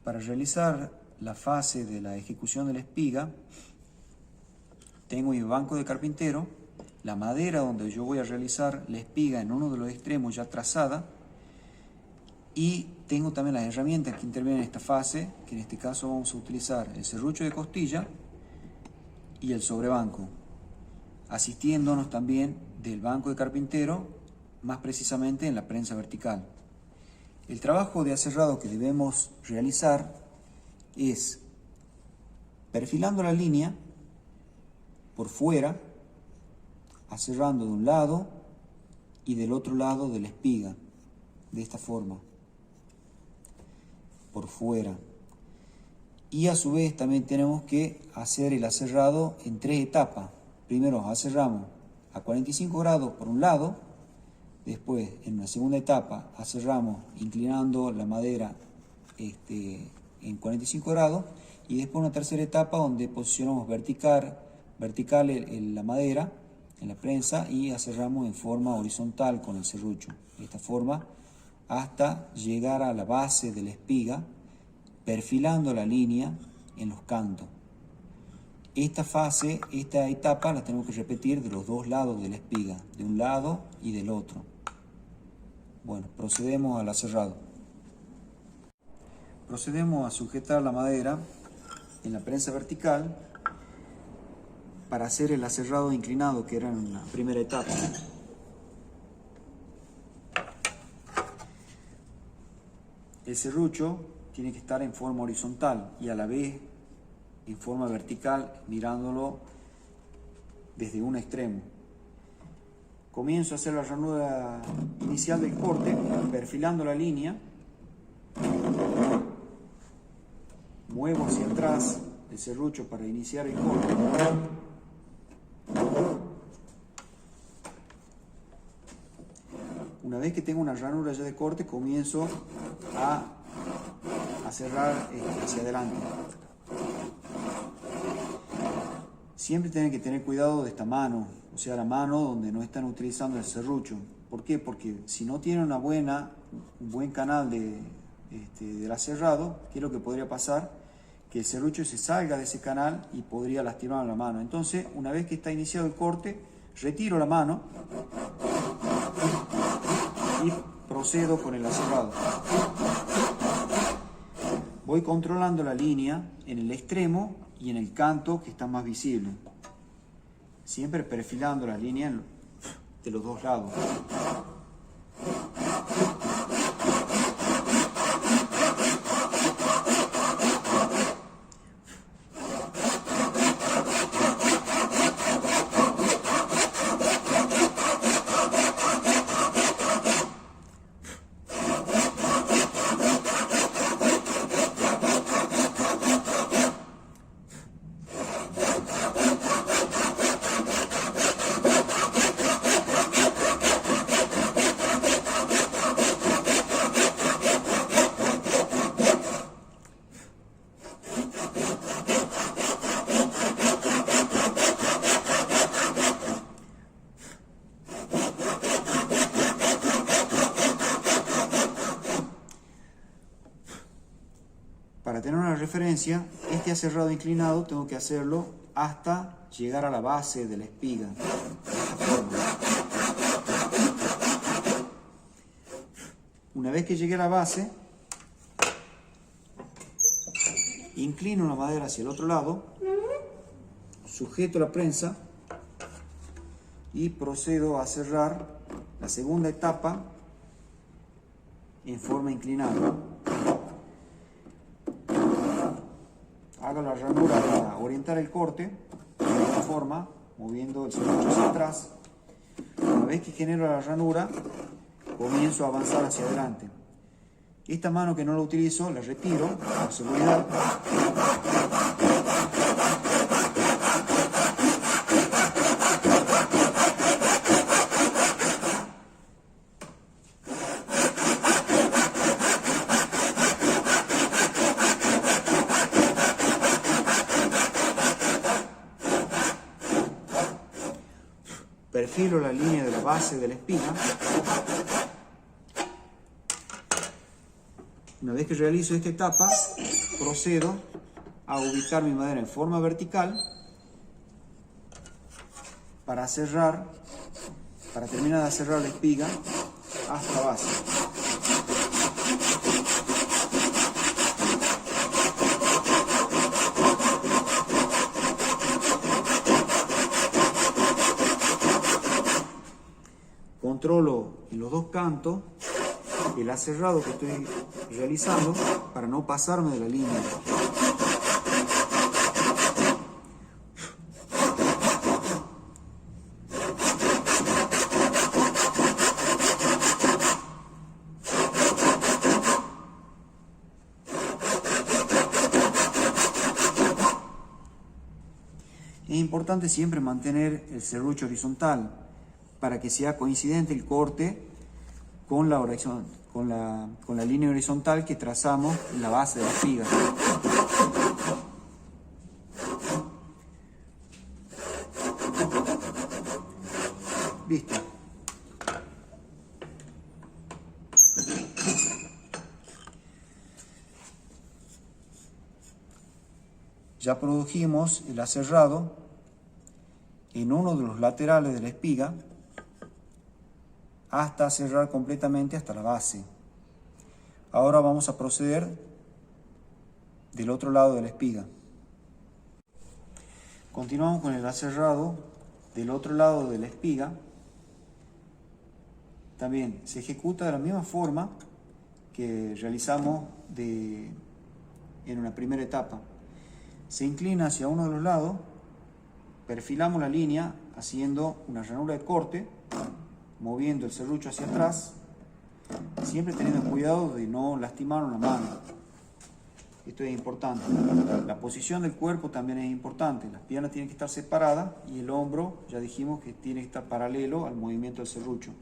Para realizar la fase de la ejecución de la espiga, tengo mi banco de carpintero, la madera donde yo voy a realizar la espiga en uno de los extremos ya trazada, y tengo también las herramientas que intervienen en esta fase, que en este caso vamos a utilizar el serrucho de costilla y el sobrebanco, asistiéndonos también del banco de carpintero, más precisamente en la prensa vertical. El trabajo de aserrado que debemos realizar es perfilando la línea por fuera, aserrando de un lado y del otro lado de la espiga, de esta forma, por fuera. Y a su vez también tenemos que hacer el aserrado en 3 etapas. Primero aserramos a 45 grados por un lado, después en una segunda etapa aserramos inclinando la madera en 45 grados, y después una tercera etapa donde posicionamos vertical la madera en la prensa y aserramos en forma horizontal con el serrucho, de esta forma hasta llegar a la base de la espiga, perfilando la línea en los cantos. Esta etapa la tenemos que repetir de los dos lados de la espiga, de un lado y del otro. Bueno, procedemos al aserrado. Procedemos a sujetar la madera en la prensa vertical para hacer el aserrado inclinado, que era en la primera etapa. El serrucho tiene que estar en forma horizontal y a la vez en forma vertical, mirándolo desde un extremo. Comienzo a hacer la ranura inicial del corte, perfilando la línea. Muevo hacia atrás el serrucho para iniciar el corte. Una vez que tengo una ranura ya de corte, comienzo a cerrar hacia adelante. Siempre tienen que tener cuidado de esta mano, o sea, la mano donde no están utilizando el serrucho. ¿Por qué? Porque si no tienen un buen canal del aserrado, ¿qué es lo que podría pasar? Que el serrucho se salga de ese canal y podría lastimar la mano. Entonces, una vez que está iniciado el corte, retiro la mano y procedo con el aserrado. Voy controlando la línea en el extremo y en el canto que está más visible, siempre perfilando la línea de los dos lados. Para tener una referencia, este aserrado inclinado tengo que hacerlo hasta llegar a la base de la espiga, de esta forma. Una vez que llegué a la base, inclino la madera hacia el otro lado, sujeto la prensa y procedo a cerrar la segunda etapa en forma inclinada. Hago la ranura para orientar el corte de esta forma, moviendo el serrucho hacia atrás. Una vez que genero la ranura, comienzo a avanzar hacia adelante. Esta mano que no la utilizo, la retiro por seguridad. Perfilo la línea de la base de la espiga. Una vez que realizo esta etapa, procedo a ubicar mi madera en forma vertical para terminar de cerrar la espiga hasta la base. Controlo en los dos cantos el aserrado que estoy realizando para no pasarme de la línea. Es importante siempre mantener el serrucho horizontal para que sea coincidente el corte con la línea horizontal que trazamos en la base de la espiga. Listo. Ya produjimos el aserrado en uno de los laterales de la espiga hasta cerrar completamente hasta la base. Ahora vamos a proceder del otro lado de la espiga. Continuamos con el aserrado del otro lado de la espiga. También se ejecuta de la misma forma que realizamos en una primera etapa. Se inclina hacia uno de los lados, perfilamos la línea haciendo una ranura de corte, moviendo el serrucho hacia atrás, siempre teniendo cuidado de no lastimar una mano. Esto es importante. La posición del cuerpo también es importante. Las piernas tienen que estar separadas y el hombro, ya dijimos que tiene que estar paralelo al movimiento del serrucho.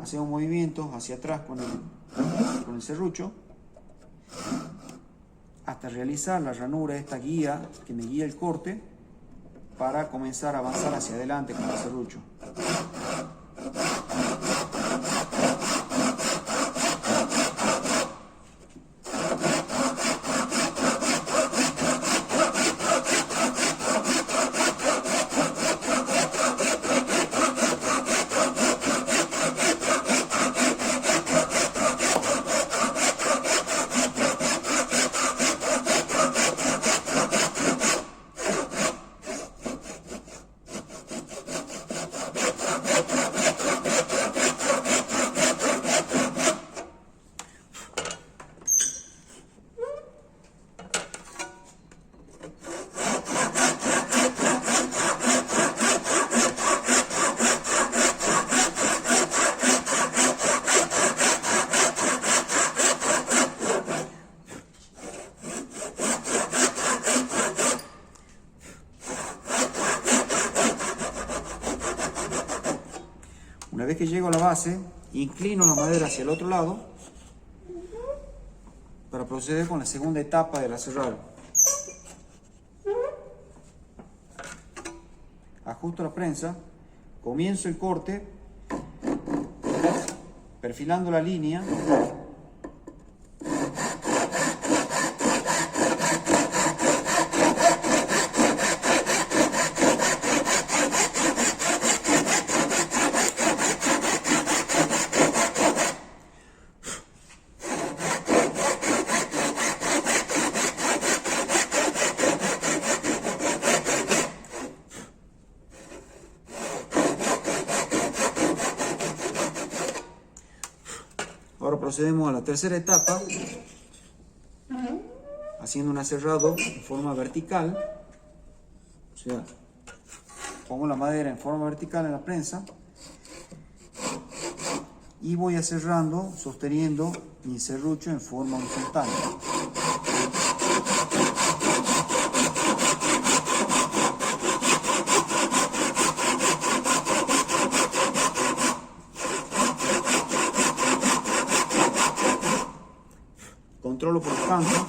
Hacemos movimientos hacia atrás con el serrucho hasta realizar la ranura, esta guía que me guía el corte, para comenzar a avanzar hacia adelante con el serrucho. Una vez que llego a la base, inclino la madera hacia el otro lado para proceder con la segunda etapa del aserrado. Ajusto la prensa, comienzo el corte, perfilando la línea. Ahora procedemos a la tercera etapa, haciendo un aserrado en forma vertical. O sea, pongo la madera en forma vertical en la prensa y voy aserrando, sosteniendo mi serrucho en forma horizontal. Controlo por los cantos.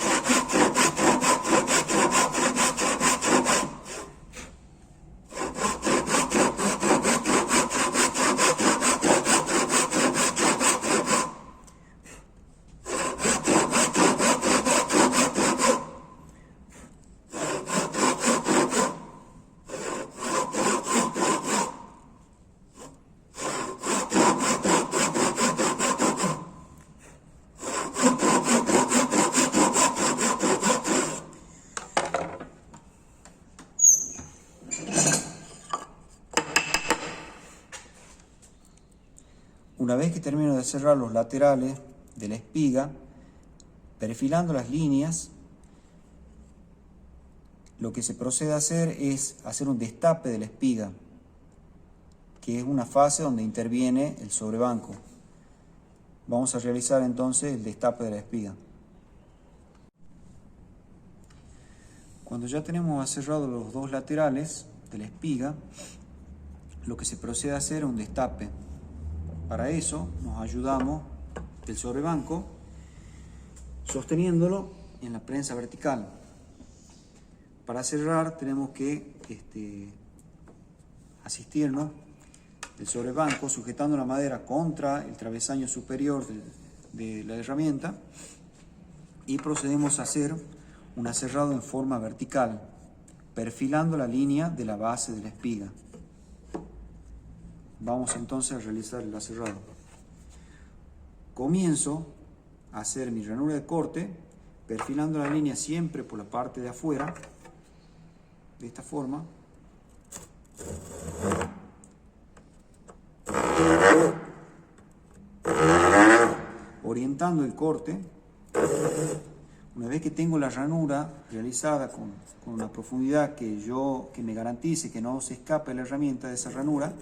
Una vez que termino de cerrar los laterales de la espiga, perfilando las líneas, lo que se procede a hacer es hacer un destape de la espiga, que es una fase donde interviene el sobrebanco. Vamos a realizar entonces el destape de la espiga. Cuando ya tenemos cerrados los dos laterales de la espiga, lo que se procede a hacer es un destape. Para eso nos ayudamos del sobrebanco sosteniéndolo en la prensa vertical. Para cerrar tenemos que asistirnos del sobrebanco sujetando la madera contra el travesaño superior de la herramienta y procedemos a hacer un aserrado en forma vertical, perfilando la línea de la base de la espiga. Vamos entonces a realizar el aserrado. Comienzo a hacer mi ranura de corte, perfilando la línea siempre por la parte de afuera, de esta forma. Orientando el corte. Una vez que tengo la ranura realizada con una profundidad que me garantice que no se escape la herramienta de esa ranura,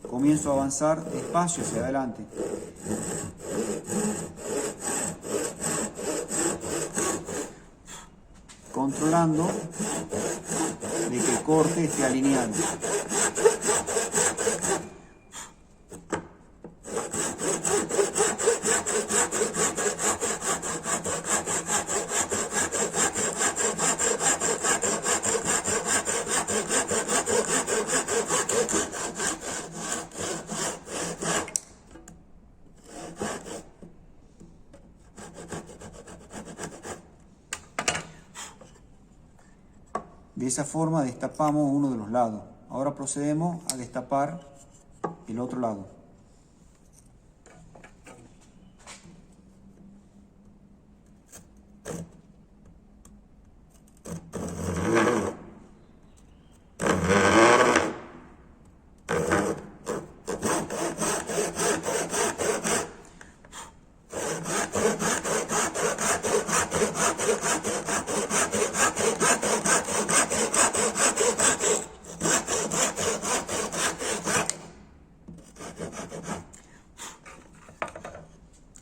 comienzo a avanzar despacio hacia adelante. Controlando de que el corte esté alineado. De esa forma destapamos uno de los lados. Ahora procedemos a destapar el otro lado.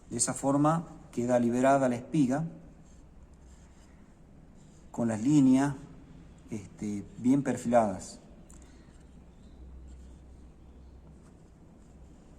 De esa forma queda liberada la espiga con las líneas bien perfiladas.